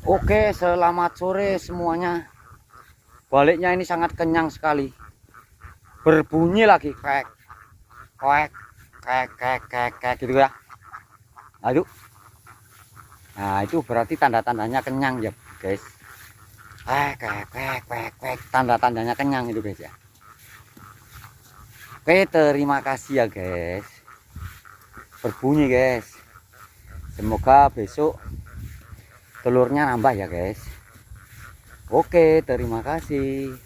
Oke, selamat sore semuanya. Baliknya ini sangat kenyang sekali. Berbunyi lagi kek, kek, kek gitu ya. Aduh. Nah, itu berarti tanda-tandanya kenyang ya, guys. Tanda-tandanya kenyang itu, guys ya. Oke, terima kasih ya, guys. Berbunyi, guys. Semoga besok telurnya nambah ya, guys. Oke, terima kasih.